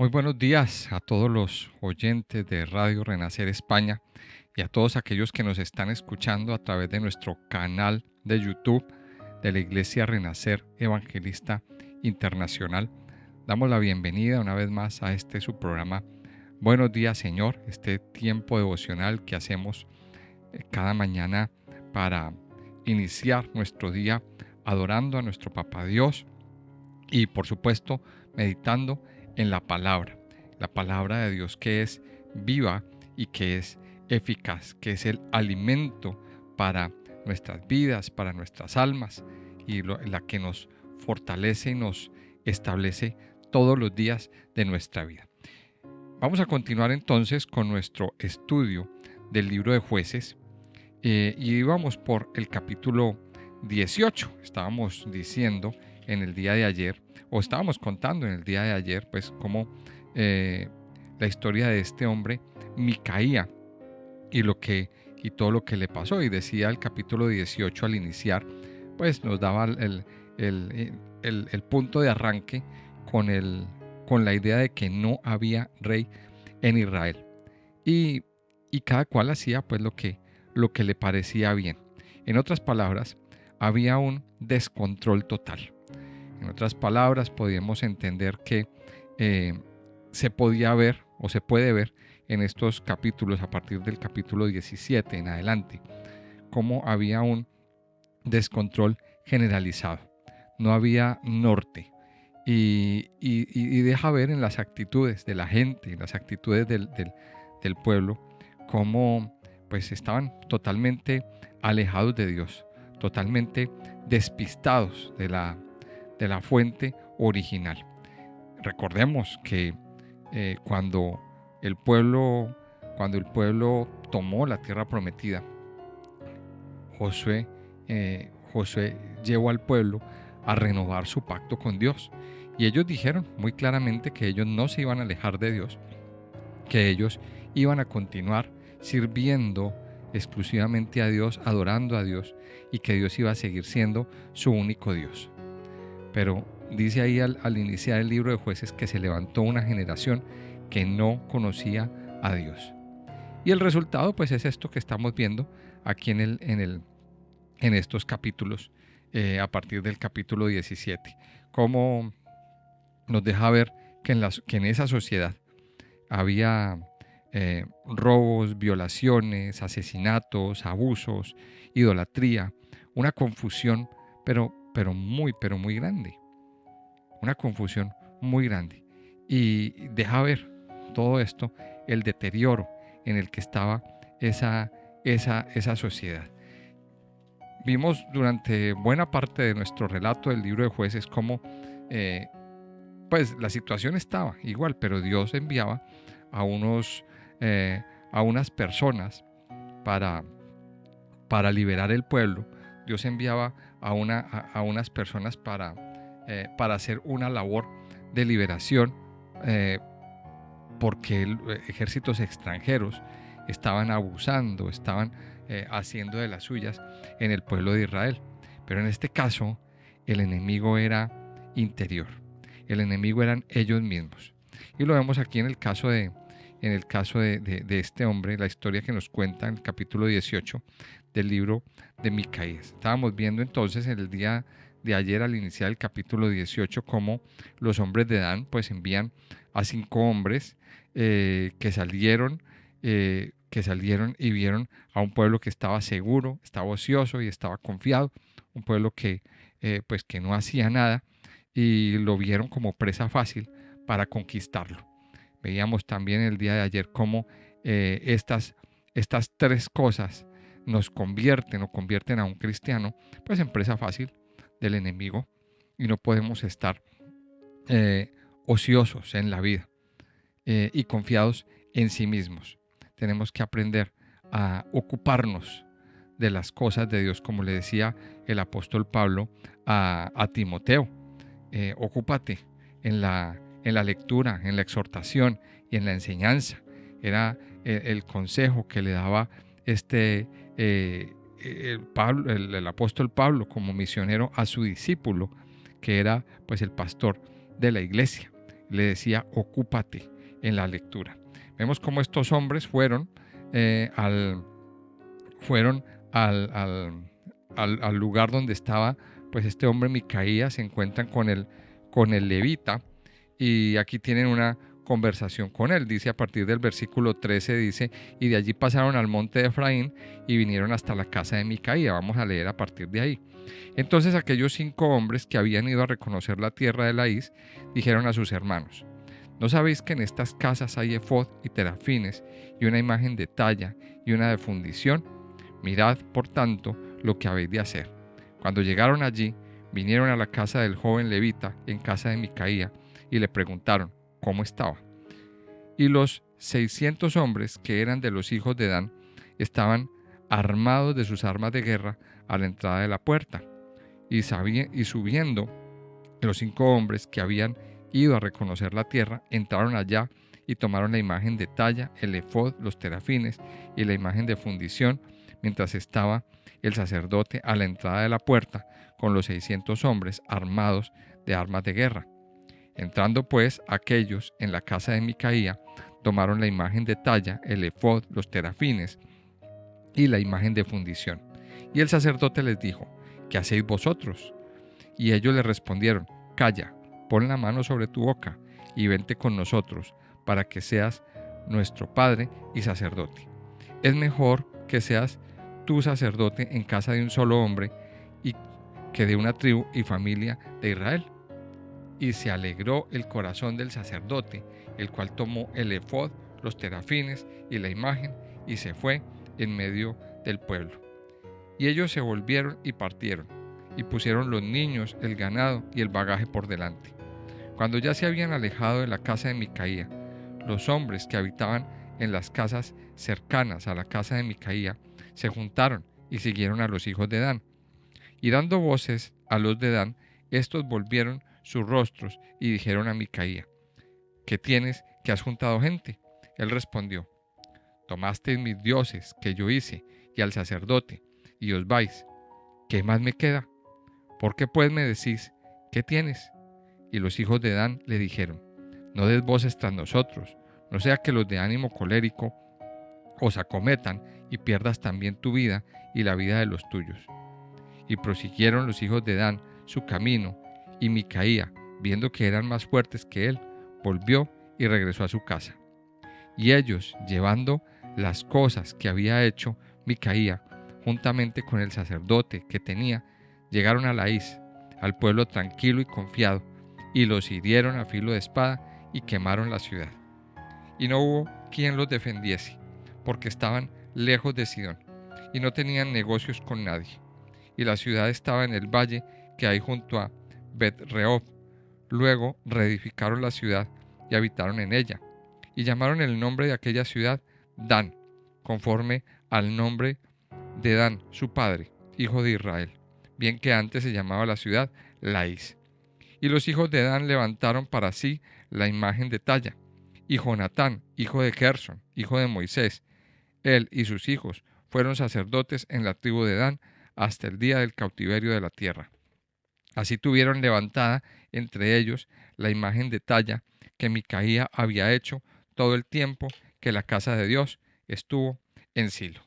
Muy buenos días a todos los oyentes de Radio Renacer España y a todos aquellos que nos están escuchando a través de nuestro canal de YouTube de la Iglesia Renacer Evangelista Internacional. Damos la bienvenida una vez más a este su programa Buenos días, Señor, este tiempo devocional que hacemos cada mañana para iniciar nuestro día adorando a nuestro Papá Dios y por supuesto meditando en la palabra de Dios que es viva y que es eficaz, que es el alimento para nuestras vidas, para nuestras almas y la que nos fortalece y nos establece todos los días de nuestra vida. Vamos a continuar entonces con nuestro estudio del libro de Jueces y vamos por el capítulo 18. Estábamos diciendo en el día de ayer, o estábamos contando en el día de ayer, pues cómo la historia de este hombre, Micaía, y todo lo que le pasó. Y decía el capítulo 18 al iniciar, pues nos daba el punto de arranque con la idea de que no había rey en Israel. Y, y cada cual hacía pues lo que le parecía bien. En otras palabras, había un descontrol total. En otras palabras, podíamos entender que eh, se podía ver o se puede ver en estos capítulos, a partir del capítulo 17 en adelante, cómo había un descontrol generalizado. No había norte. Y deja ver en las actitudes de la gente, en las actitudes del pueblo, cómo pues estaban totalmente alejados de Dios, totalmente despistados de la fuente original. Recordemos que cuando el pueblo, cuando el pueblo tomó la tierra prometida, Josué llevó al pueblo a renovar su pacto con Dios. Y ellos dijeron muy claramente que ellos no se iban a alejar de Dios, que ellos iban a continuar sirviendo exclusivamente a Dios, adorando a Dios, y que Dios iba a seguir siendo su único Dios. Pero dice ahí al iniciar el libro de Jueces que se levantó una generación que no conocía a Dios. Y el resultado pues es esto que estamos viendo aquí en estos capítulos, a partir del capítulo 17, cómo nos deja ver que en esa sociedad había robos, violaciones, asesinatos, abusos, idolatría, una confusión, pero muy grande, una confusión muy grande. Y deja ver todo esto, el deterioro en el que estaba esa sociedad. Vimos durante buena parte de nuestro relato del libro de Jueces cómo pues la situación estaba igual, pero Dios enviaba a a unas personas para, para liberar el pueblo. Dios enviaba a unas personas para hacer una labor de liberación, porque ejércitos extranjeros estaban abusando, estaban haciendo de las suyas en el pueblo de Israel. Pero en este caso, el enemigo era interior. El enemigo eran ellos mismos. Y lo vemos aquí en el caso de este hombre, la historia que nos cuenta en el capítulo 18 del libro de Micaías. Estábamos viendo entonces en el día de ayer al iniciar el capítulo 18 cómo los hombres de Dan pues envían a 5 hombres que salieron y vieron a un pueblo que estaba seguro, estaba ocioso y estaba confiado, un pueblo pues que no hacía nada, y lo vieron como presa fácil para conquistarlo. Veíamos también el día de ayer cómo estas tres cosas nos convierten a un cristiano pues en presa fácil del enemigo, y no podemos estar ociosos en la vida y confiados en sí mismos. Tenemos que aprender a ocuparnos de las cosas de Dios, como le decía el apóstol Pablo a Timoteo. Ocúpate en la lectura, en la exhortación y en la enseñanza. Era el consejo que le daba el apóstol Pablo como misionero a su discípulo, que era pues el pastor de la iglesia. le decía: ocúpate en la lectura. Vemos cómo estos hombres fueron al lugar donde estaba pues este hombre Micaías. Se encuentran con el levita, y aquí tienen una conversación con él. Dice a partir del versículo 13, dice: y de allí pasaron al monte de Efraín y vinieron hasta la casa de Micaía. Vamos a leer a partir de ahí. Entonces aquellos 5 hombres que habían ido a reconocer la tierra de Laís dijeron a sus hermanos: ¿no sabéis que en estas casas hay efod y terafines y una imagen de talla y una de fundición? Mirad, por tanto, lo que habéis de hacer. Cuando llegaron allí, vinieron a la casa del joven levita, en casa de Micaía, y le preguntaron cómo estaba. Y los 600 hombres que eran de los hijos de Dan estaban armados de sus armas de guerra a la entrada de la puerta. Y subiendo, los 5 hombres que habían ido a reconocer la tierra entraron allá y tomaron la imagen de talla, el efod, los terafines y la imagen de fundición, mientras estaba el sacerdote a la entrada de la puerta con los 600 hombres armados de armas de guerra. Entrando pues aquellos en la casa de Micaía, tomaron la imagen de talla, el efod, los terafines y la imagen de fundición. Y el sacerdote les dijo: ¿qué hacéis vosotros? Y ellos le respondieron: calla, pon la mano sobre tu boca y vente con nosotros, para que seas nuestro padre y sacerdote. Es mejor que seas tú sacerdote en casa de un solo hombre y que de una tribu y familia de Israel. Y se alegró el corazón del sacerdote, el cual tomó el efod, los terafines y la imagen, y se fue en medio del pueblo. Y ellos se volvieron y partieron, y pusieron los niños, el ganado y el bagaje por delante. Cuando ya se habían alejado de la casa de Micaía, los hombres que habitaban en las casas cercanas a la casa de Micaía se juntaron y siguieron a los hijos de Dan. Y dando voces a los de Dan, estos volvieron sus rostros y dijeron a Micaía: ¿qué tienes, que has juntado gente? Él respondió: tomasteis mis dioses que yo hice y al sacerdote, y os vais. ¿Qué más me queda? ¿Por qué pues me decís: ¿qué tienes? Y los hijos de Dan le dijeron: no des voces tras nosotros, no sea que los de ánimo colérico os acometan y pierdas también tu vida y la vida de los tuyos. Y prosiguieron los hijos de Dan su camino, y Micaía, viendo que eran más fuertes que él, volvió y regresó a su casa. Y ellos, llevando las cosas que había hecho Micaía, juntamente con el sacerdote que tenía, llegaron a Laís, al pueblo tranquilo y confiado, y los hirieron a filo de espada y quemaron la ciudad. Y no hubo quien los defendiese, porque estaban lejos de Sidón, y no tenían negocios con nadie. Y la ciudad estaba en el valle que hay junto a Bet-rehob. Luego reedificaron la ciudad y habitaron en ella, y llamaron el nombre de aquella ciudad Dan, conforme al nombre de Dan, su padre, hijo de Israel, bien que antes se llamaba la ciudad Laís. Y los hijos de Dan levantaron para sí la imagen de talla, y Jonatán, hijo de Gerson, hijo de Moisés, él y sus hijos fueron sacerdotes en la tribu de Dan hasta el día del cautiverio de la tierra. Así tuvieron levantada entre ellos la imagen de talla que Micaía había hecho todo el tiempo que la casa de Dios estuvo en Silo.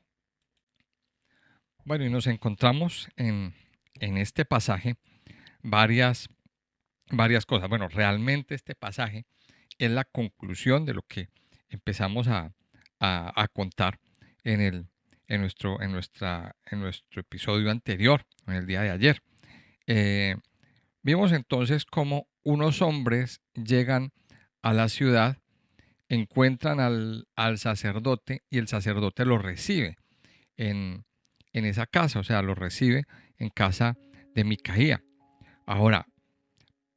Bueno, y nos encontramos en este pasaje varias cosas. Bueno, realmente este pasaje es la conclusión de lo que empezamos a contar en nuestro episodio anterior, en el día de ayer. Vimos entonces cómo unos hombres llegan a la ciudad, encuentran al sacerdote, y el sacerdote lo recibe en esa casa, o sea, lo recibe en casa de Micaía. Ahora,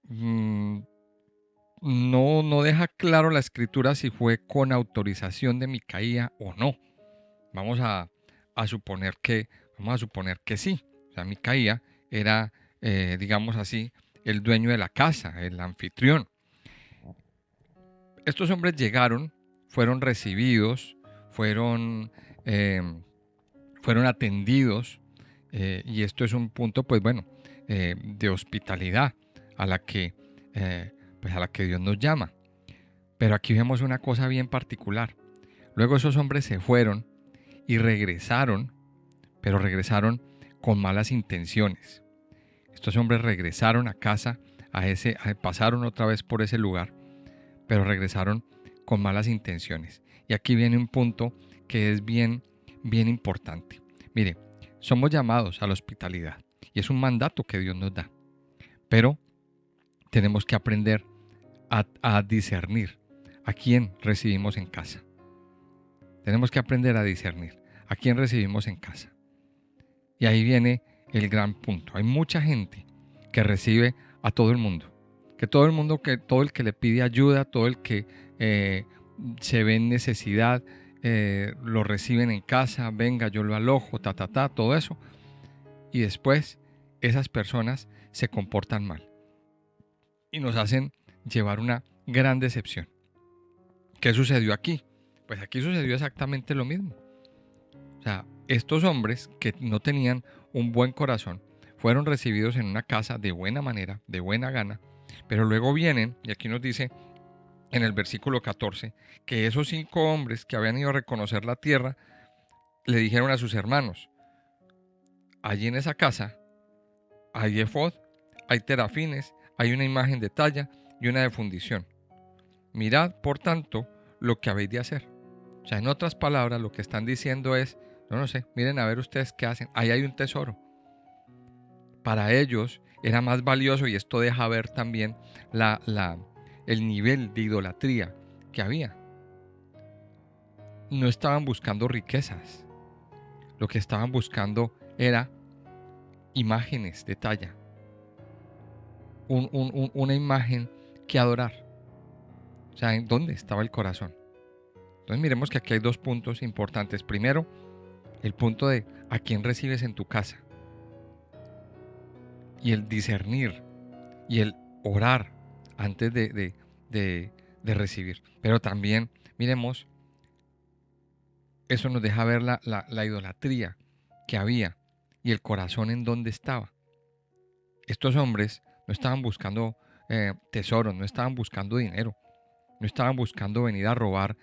no deja claro la escritura si fue con autorización de Micaía o no. Vamos a suponer que sí. O sea, Micaía era, digamos así, el dueño de la casa, el anfitrión. Estos hombres llegaron, fueron recibidos, fueron atendidos, y esto es un punto, pues bueno, de hospitalidad a la que pues a la que Dios nos llama. Pero aquí vemos una cosa bien particular. Luego esos hombres se fueron y regresaron, pero regresaron con malas intenciones. Estos hombres regresaron a casa, pasaron otra vez por ese lugar, pero regresaron con malas intenciones. Y aquí viene un punto que es bien importante. Mire, somos llamados a la hospitalidad y es un mandato que Dios nos da, pero tenemos que aprender a discernir a quién recibimos en casa. Tenemos que aprender a discernir a quién recibimos en casa. Y ahí viene el gran punto. Hay mucha gente que recibe a todo el mundo. Todo el que le pide ayuda, todo el que se ve en necesidad, lo reciben en casa, venga, yo lo alojo, todo eso. Y después esas personas se comportan mal y nos hacen llevar una gran decepción. ¿Qué sucedió aquí? Pues aquí sucedió exactamente lo mismo. O sea, estos hombres que no tenían un buen corazón fueron recibidos en una casa de buena manera, de buena gana, pero luego vienen, y aquí nos dice en el versículo 14, que esos 5 hombres que habían ido a reconocer la tierra, le dijeron a sus hermanos, allí en esa casa hay efod, hay terafines, hay una imagen de talla y una de fundición. Mirad, por tanto, lo que habéis de hacer. O sea, en otras palabras, lo que están diciendo es, no sé, miren a ver ustedes qué hacen. Ahí hay un tesoro. Para ellos era más valioso, y esto deja ver también el nivel de idolatría que había. No estaban buscando riquezas. Lo que estaban buscando era imágenes de talla. Una imagen que adorar. O sea, ¿en dónde estaba el corazón? Entonces miremos que aquí hay 2 puntos importantes. Primero, el punto de a quién recibes en tu casa. Y el discernir y el orar antes de recibir. Pero también, miremos, eso nos deja ver la idolatría que había y el corazón en dónde estaba. Estos hombres no estaban buscando tesoros, no estaban buscando dinero, no estaban buscando venir a robar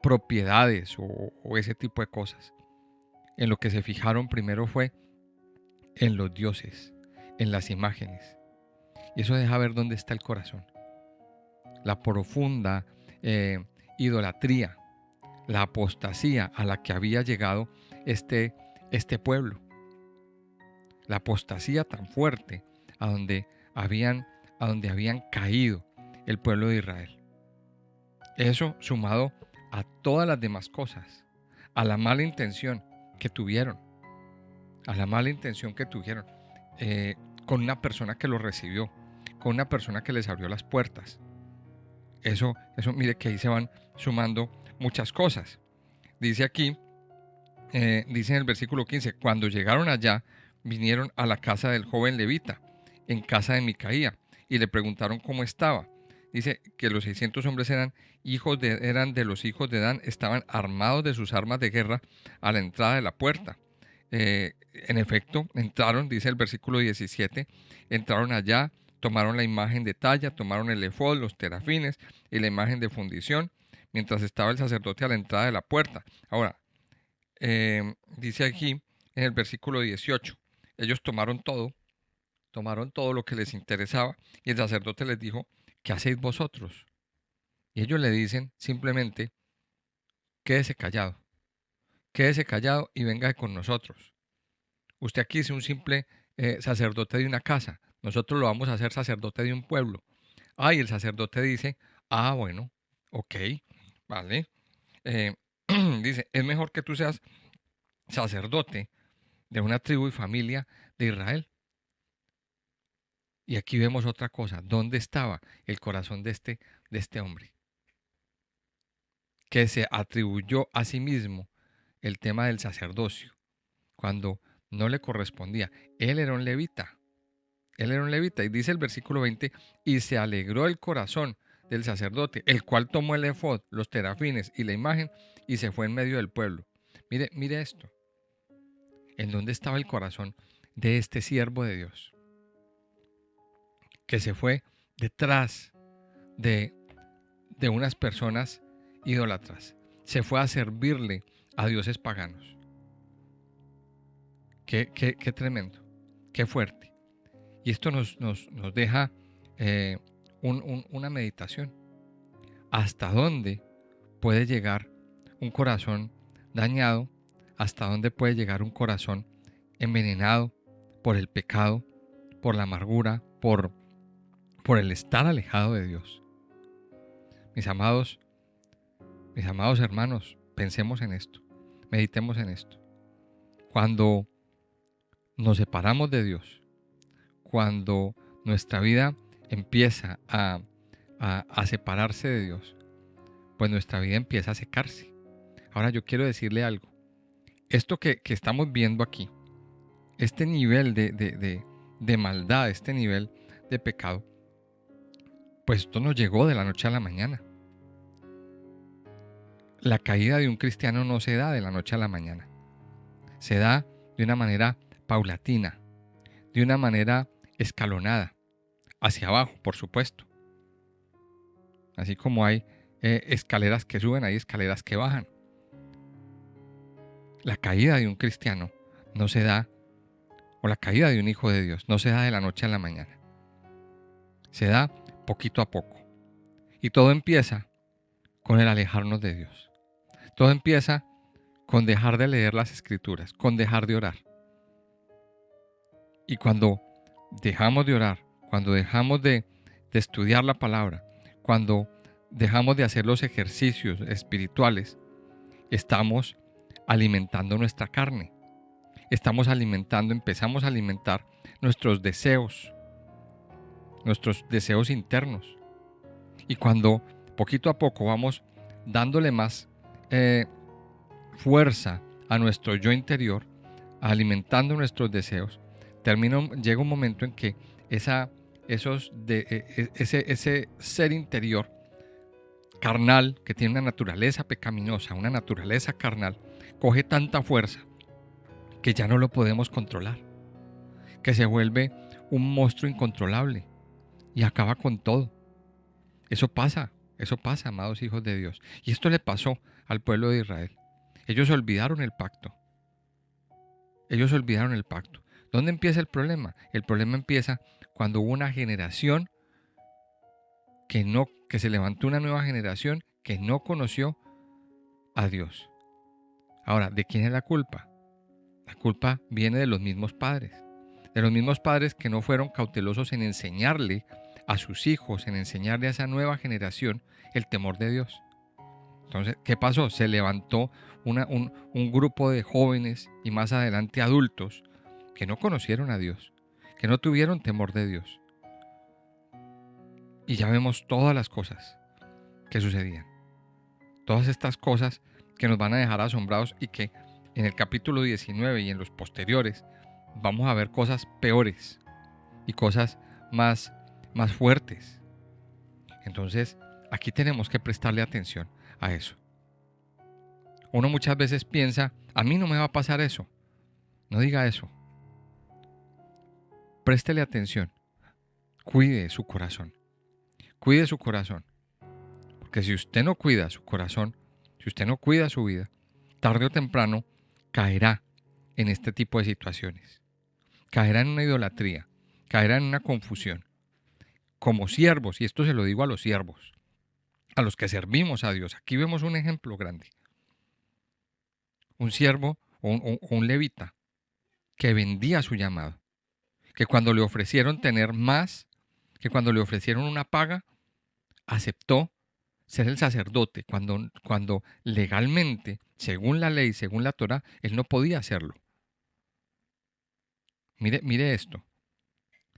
propiedades o ese tipo de cosas. En lo que se fijaron primero fue en los dioses, en las imágenes. Y eso deja ver dónde está el corazón. La profunda idolatría, la apostasía a la que había llegado este pueblo. La apostasía tan fuerte a donde habían caído el pueblo de Israel. Eso sumado a todas las demás cosas, a la mala intención que tuvieron, con una persona que los recibió, con una persona que les abrió las puertas. Eso, mire que ahí se van sumando muchas cosas. Dice aquí, dice en el versículo 15, cuando llegaron allá, vinieron a la casa del joven levita, en casa de Micaía, y le preguntaron cómo estaba. Dice que los 600 hombres eran de los hijos de Dan, estaban armados de sus armas de guerra a la entrada de la puerta. En efecto, entraron, dice el versículo 17, entraron allá, tomaron la imagen de talla, tomaron el efod, los terafines y la imagen de fundición, mientras estaba el sacerdote a la entrada de la puerta. Ahora, dice aquí en el versículo 18, ellos tomaron todo lo que les interesaba, y el sacerdote les dijo, ¿qué hacéis vosotros? Y ellos le dicen simplemente, quédese callado y venga con nosotros. Usted aquí es un simple sacerdote de una casa, nosotros lo vamos a hacer sacerdote de un pueblo. Y el sacerdote dice, bueno, ok, vale. Dice, es mejor que tú seas sacerdote de una tribu y familia de Israel. Y aquí vemos otra cosa, ¿dónde estaba el corazón de este hombre? Que se atribuyó a sí mismo el tema del sacerdocio, cuando no le correspondía. Él era un levita. Y dice el versículo 20, y se alegró el corazón del sacerdote, el cual tomó el efod, los terafines y la imagen, y se fue en medio del pueblo. Mire esto. ¿En dónde estaba el corazón de este siervo de Dios? Que se fue detrás de, de unas personas idólatras. Se fue a servirle a dioses paganos. Qué tremendo, qué fuerte. Y esto nos deja una meditación. ¿Hasta dónde puede llegar un corazón dañado? ¿Hasta dónde puede llegar un corazón envenenado por el pecado, por la amargura, por el estar alejado de Dios? Mis amados hermanos, pensemos en esto, meditemos en esto. Cuando nos separamos de Dios, cuando nuestra vida empieza a separarse de Dios, pues nuestra vida empieza a secarse. Ahora yo quiero decirle algo. Esto que estamos viendo aquí, este nivel de maldad, este nivel de pecado, pues esto no llegó de la noche a la mañana. La caída de un cristiano no se da de la noche a la mañana. Se da de una manera paulatina, de una manera escalonada, hacia abajo, por supuesto. Así como hay escaleras que suben, hay escaleras que bajan. La caída de un cristiano no se da, o la caída de un hijo de Dios, no se da de la noche a la mañana. Se da poquito a poco. Y todo empieza con el alejarnos de Dios. Todo empieza con dejar de leer las Escrituras, con dejar de orar. Y cuando dejamos de orar, cuando dejamos de estudiar la palabra, cuando dejamos de hacer los ejercicios espirituales, estamos alimentando nuestra carne. Empezamos a alimentar nuestros deseos internos. Y cuando poquito a poco vamos dándole más fuerza a nuestro yo interior, alimentando nuestros deseos, llega un momento en que ese ser interior carnal, que tiene una naturaleza pecaminosa, una naturaleza carnal, coge tanta fuerza que ya no lo podemos controlar, que se vuelve un monstruo incontrolable y acaba con todo. Eso pasa, amados hijos de Dios. Y esto le pasó al pueblo de Israel. Ellos olvidaron el pacto. ¿Dónde empieza el problema? El problema empieza cuando hubo una generación que se levantó, una nueva generación que no conoció a Dios. Ahora, ¿de quién es la culpa? La culpa viene de los mismos padres que no fueron cautelosos en enseñarle a sus hijos, en enseñarle a esa nueva generación el temor de Dios. Entonces, ¿qué pasó? Se levantó un grupo de jóvenes y más adelante adultos que no conocieron a Dios, que no tuvieron temor de Dios. Y ya vemos todas las cosas que sucedían. Todas estas cosas que nos van a dejar asombrados y que en el capítulo 19 y en los posteriores vamos a ver cosas peores y cosas más fuertes. Entonces, aquí tenemos que prestarle atención a eso. Uno muchas veces piensa, a mí no me va a pasar eso. No diga eso. Préstele atención. Cuide su corazón. Cuide su corazón. Porque si usted no cuida su corazón, si usted no cuida su vida, tarde o temprano caerá en este tipo de situaciones. Caerá en una idolatría. Caerá en una confusión. Como siervos, y esto se lo digo a los siervos, a los que servimos a Dios. Aquí vemos un ejemplo grande. Un siervo o un levita que vendía su llamado, que cuando le ofrecieron tener más, que cuando le ofrecieron una paga, aceptó ser el sacerdote, cuando legalmente, según la ley, según la Torá, él no podía hacerlo. Mire esto,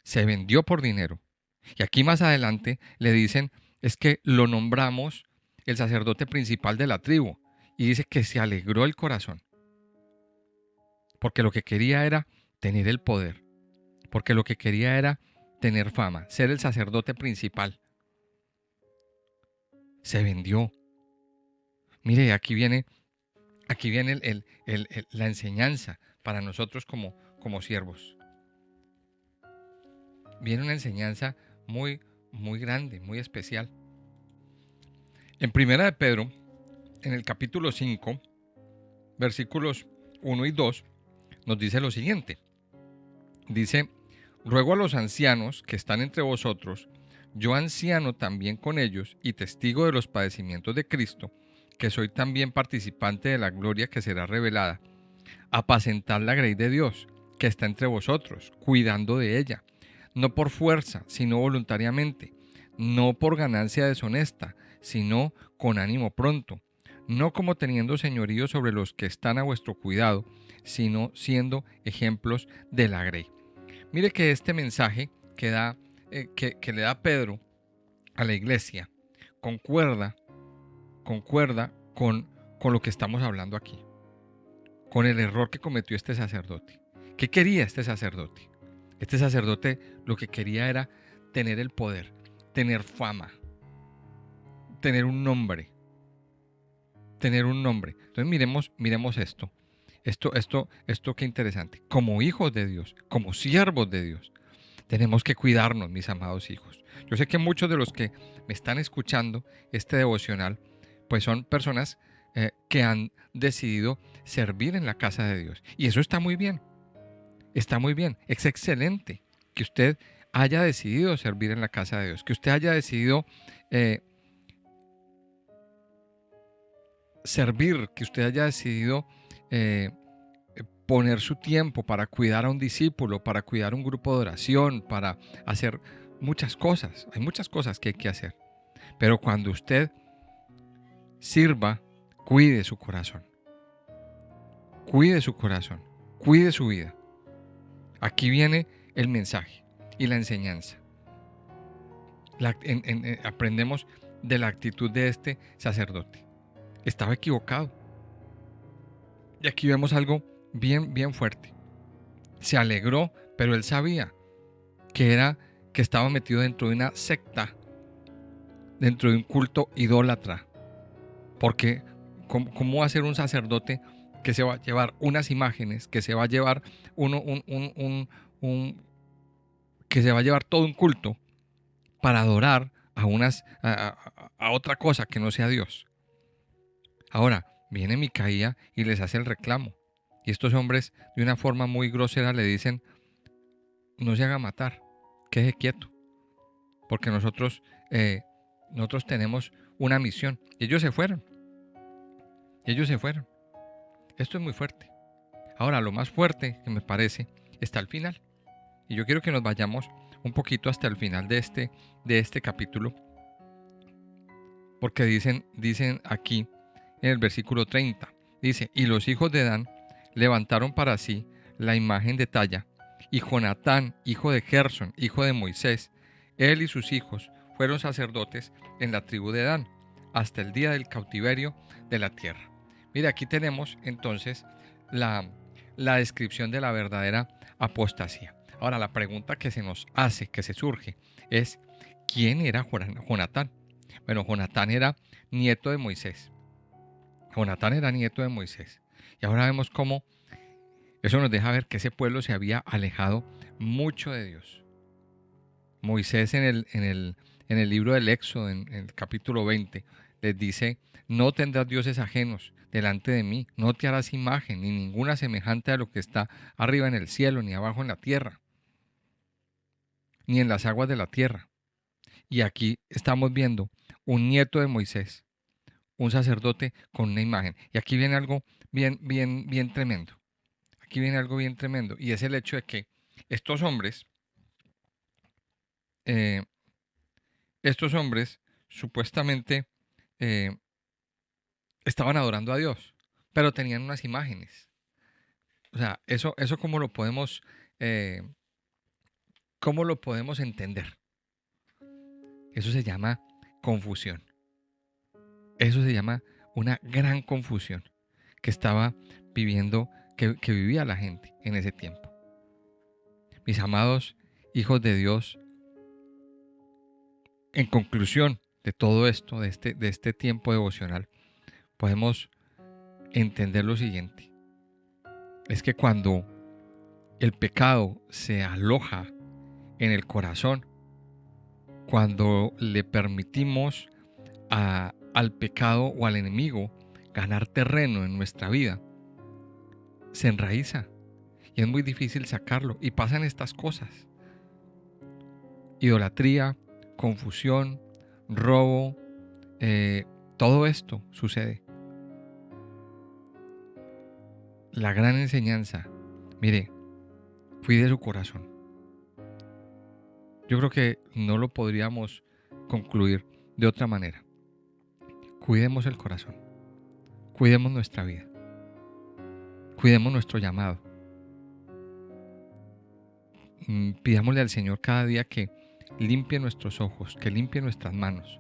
se vendió por dinero. Y aquí más adelante le dicen, es que lo nombramos el sacerdote principal de la tribu. Y dice que se alegró el corazón. Porque lo que quería era tener el poder. Porque lo que quería era tener fama, ser el sacerdote principal. Se vendió. Mire, aquí viene la enseñanza para nosotros como siervos. Viene una enseñanza muy, muy grande, muy especial. En Primera de Pedro, en el capítulo 5, versículos 1 y 2, nos dice lo siguiente. Dice: ruego a los ancianos que están entre vosotros, yo anciano también con ellos y testigo de los padecimientos de Cristo, que soy también participante de la gloria que será revelada, apacentad la grey de Dios, que está entre vosotros, cuidando de ella, no por fuerza, sino voluntariamente, no por ganancia deshonesta, sino con ánimo pronto, no como teniendo señorío sobre los que están a vuestro cuidado, sino siendo ejemplos de la grey. Mire que este mensaje que le da Pedro a la iglesia concuerda con lo que estamos hablando aquí, con el error que cometió este sacerdote. ¿Qué quería este sacerdote? Este sacerdote lo que quería era tener el poder, tener fama, tener un nombre. Entonces miremos esto. Esto qué interesante. Como hijos de Dios, como siervos de Dios, tenemos que cuidarnos, mis amados hijos. Yo sé que muchos de los que me están escuchando este devocional, pues son personas que han decidido servir en la casa de Dios. Y eso está muy bien. Está muy bien. Es excelente que usted haya decidido servir en la casa de Dios, que usted haya decidido servir, que usted haya decidido poner su tiempo para cuidar a un discípulo, para cuidar un grupo de oración, para hacer muchas cosas. Hay muchas cosas que hay que hacer. Pero cuando usted sirva, cuide su corazón. Cuide su corazón. Cuide su vida. Aquí viene el mensaje y la enseñanza. Aprendemos de la actitud de este sacerdote. Estaba equivocado. Y aquí vemos algo bien fuerte. Se alegró, pero él sabía que estaba metido dentro de una secta, dentro de un culto idólatra. Porque ¿cómo va a ser un sacerdote que se va a llevar unas imágenes, que se va a llevar que se va a llevar todo un culto para adorar a otra cosa que no sea Dios? Ahora viene Micaía y les hace el reclamo. Y estos hombres, de una forma muy grosera, le dicen: no se haga matar, quede quieto, porque nosotros tenemos una misión. Y ellos se fueron. Esto es muy fuerte. Ahora, lo más fuerte que me parece está al final. Y yo quiero que nos vayamos un poquito hasta el final de este capítulo. Porque dicen aquí en el versículo 30. Dice: y los hijos de Dan levantaron para sí la imagen de talla. Y Jonatán, hijo de Gersón, hijo de Moisés, él y sus hijos fueron sacerdotes en la tribu de Dan, hasta el día del cautiverio de la tierra. Mira, aquí tenemos entonces la descripción de la verdadera apostasía. Ahora, la pregunta que se nos hace, que se surge, es: ¿quién era Jonatán? Bueno, Jonatán era nieto de Moisés. Y ahora vemos cómo eso nos deja ver que ese pueblo se había alejado mucho de Dios. Moisés en el libro del Éxodo, en el capítulo 20, les dice: no tendrás dioses ajenos delante de mí, no te harás imagen ni ninguna semejante a lo que está arriba en el cielo, ni abajo en la tierra, ni en las aguas de la tierra. Y aquí estamos viendo un nieto de Moisés, un sacerdote con una imagen. Y aquí viene algo bien tremendo. Aquí viene algo bien tremendo, y es el hecho de que estos hombres supuestamente eh, estaban adorando a Dios, pero tenían unas imágenes. O sea, eso eh, ¿cómo lo podemos entender? Eso se llama confusión. Eso se llama una gran confusión que estaba viviendo, que vivía la gente en ese tiempo. Mis amados hijos de Dios, en conclusión de todo esto, de este tiempo devocional, podemos entender lo siguiente. Es que cuando el pecado se aloja en el corazón, cuando le permitimos a al pecado o al enemigo ganar terreno en nuestra vida, se enraiza y es muy difícil sacarlo. Y pasan estas cosas: idolatría, confusión, robo, todo esto sucede. La gran enseñanza, mire, cuide su corazón. Yo creo que no lo podríamos concluir de otra manera. Cuidemos el corazón, cuidemos nuestra vida, cuidemos nuestro llamado. Pidámosle al Señor cada día que limpie nuestros ojos, que limpie nuestras manos.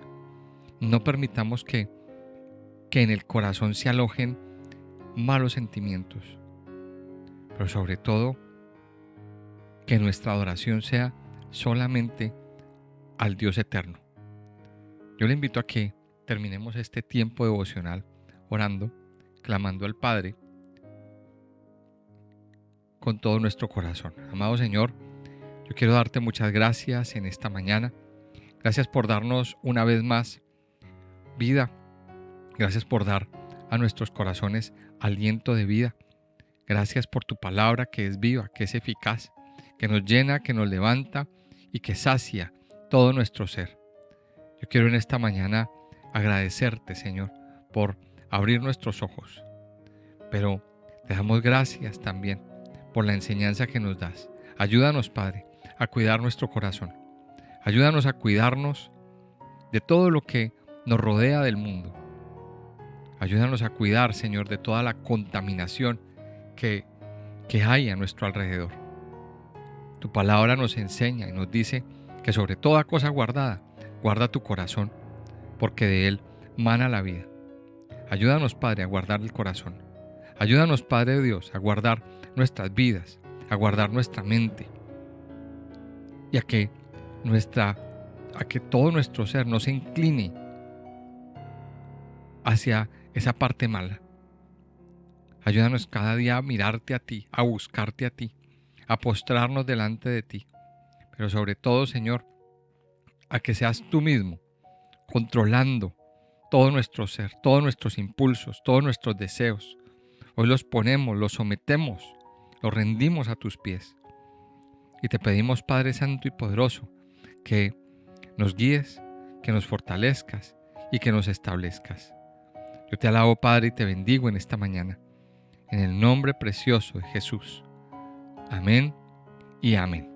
No permitamos que en el corazón se alojen malos sentimientos, pero sobre todo que nuestra adoración sea solamente al Dios eterno. Yo le invito a que terminemos este tiempo devocional orando, clamando al Padre con todo nuestro corazón. Amado Señor, yo quiero darte muchas gracias en esta mañana. Gracias por darnos una vez más vida. Gracias por dar a nuestros corazones aliento de vida. Gracias por tu palabra que es viva, que es eficaz, que nos llena, que nos levanta y que sacia todo nuestro ser. Yo quiero en esta mañana agradecerte, Señor, por abrir nuestros ojos. Pero te damos gracias también por la enseñanza que nos das. Ayúdanos, Padre, a cuidar nuestro corazón. Ayúdanos a cuidarnos de todo lo que nos rodea del mundo. Ayúdanos a cuidar, Señor, de toda la contaminación que hay a nuestro alrededor. Tu palabra nos enseña y nos dice que sobre toda cosa guardada, guarda tu corazón, porque de él mana la vida. Ayúdanos, Padre, a guardar el corazón. Ayúdanos, Padre de Dios, a guardar nuestras vidas, a guardar nuestra mente, y a que todo nuestro ser no se incline hacia esa parte mala. Ayúdanos cada día a mirarte a ti, a buscarte a ti, a postrarnos delante de ti. Pero sobre todo, Señor, a que seas tú mismo controlando todo nuestro ser, todos nuestros impulsos, todos nuestros deseos. Hoy los ponemos, los sometemos, los rendimos a tus pies. Y te pedimos, Padre Santo y Poderoso, que nos guíes, que nos fortalezcas y que nos establezcas. Yo te alabo, Padre, y te bendigo en esta mañana. En el nombre precioso de Jesús. Amén y amén.